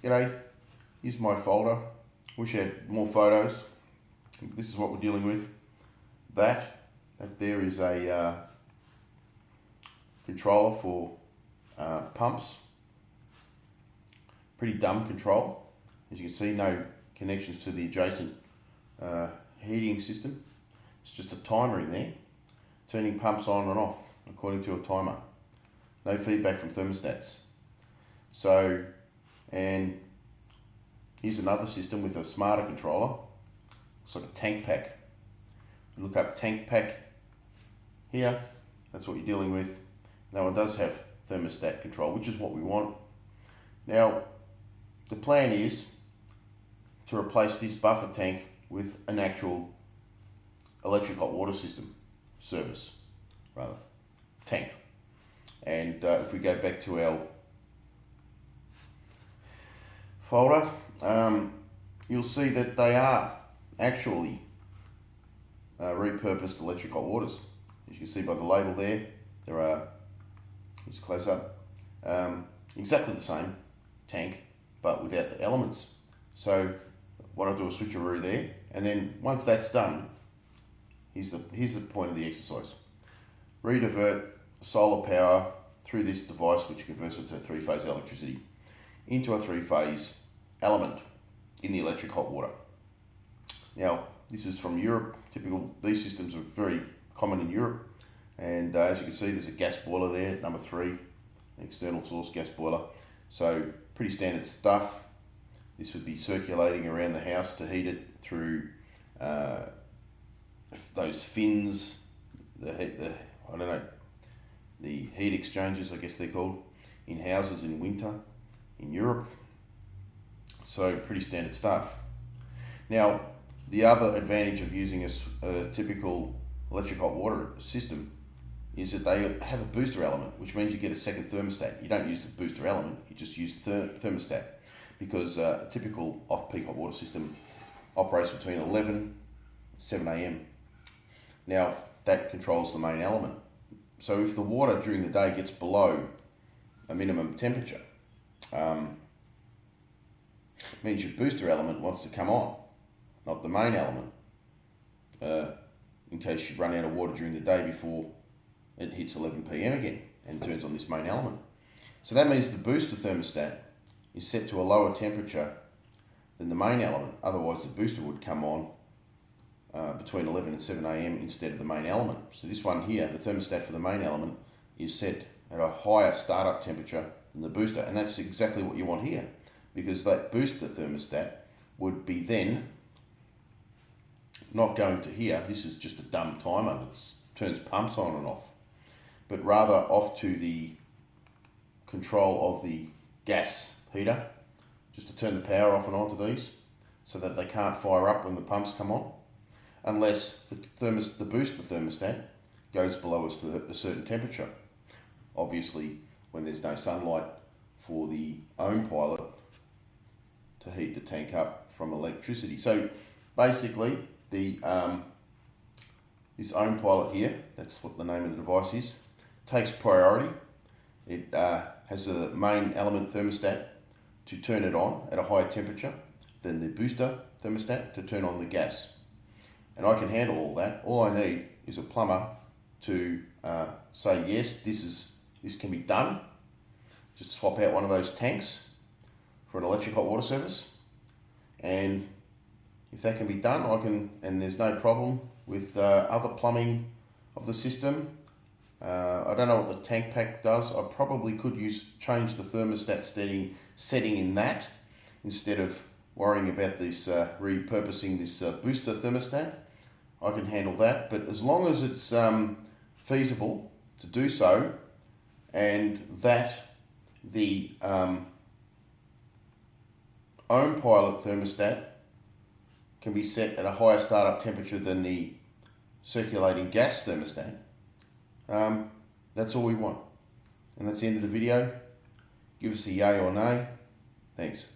G'day, here's my folder. Wish I had more photos. This is what we're dealing with. That there is a controller for pumps. Pretty dumb control. As you can see, no connections to the adjacent heating system. It's just a timer in there, turning pumps on and off according to a timer. No feedback from thermostats. So, and here's another system with a smarter controller. It's like a tank pack. You look up tank pack here, that's what you're dealing with. That one does have thermostat control, which is what we want. Now, the plan is to replace this buffer tank with an actual electric hot water system service, rather, tank. And if we go back to our folder, you'll see that they are actually repurposed electric hot waters. As you can see by the label there, there are, here's a close up, exactly the same tank, but without the elements. So what I'll do a switcheroo there, and then once that's done, here's the point of the exercise. Redivert solar power through this device, which converts it to three-phase electricity, into a three-phase element in the electric hot water. Now, this is from Europe. These systems are very common in Europe. And as you can see, there's a gas boiler there, number 3, an external source gas boiler. So pretty standard stuff. This would be circulating around the house to heat it through those fins, the heat exchangers, I guess they're called, in houses in winter in Europe. So pretty standard stuff. Now, the other advantage of using a typical electric hot water system is that they have a booster element, which means you get a second thermostat. You don't use the booster element, you just use the thermostat, because a typical off-peak hot water system operates between 11 and 7 a.m. Now, that controls the main element. So if the water during the day gets below a minimum temperature, it means your booster element wants to come on, not the main element, in case you run out of water during the day before it hits 11 p.m. again and turns on this main element. So that means the booster thermostat is set to a lower temperature than the main element. Otherwise, the booster would come on between 11 and 7 a.m. instead of the main element. So this one here, the thermostat for the main element, is set at a higher startup temperature than the booster. And that's exactly what you want here, because that booster thermostat would be then not going to here. This is just a dumb timer that turns pumps on and off, but rather off to the control of the gas heater, just to turn the power off and on to these so that they can't fire up when the pumps come on, unless the booster thermostat goes below a certain temperature. Obviously, when there's no sunlight for the Ohmpilot to heat the tank up from electricity. So basically, this Ohmpilot here, that's what the name of the device is, takes priority. It has the main element thermostat to turn it on at a higher temperature than the booster thermostat to turn on the gas. And I can handle all that. All I need is a plumber to say, yes, this can be done. Just swap out one of those tanks for an electric hot water service. And if that can be done, and there's no problem with other plumbing of the system. I don't know what the tank pack does. I probably could change the thermostat setting in that, instead of worrying about this repurposing this booster thermostat. I can handle that, but as long as it's feasible to do so, and that the Ohmpilot thermostat can be set at a higher startup temperature than the circulating gas thermostat, that's all we want. And that's the end of the video. Give us a yay or nay. Thanks.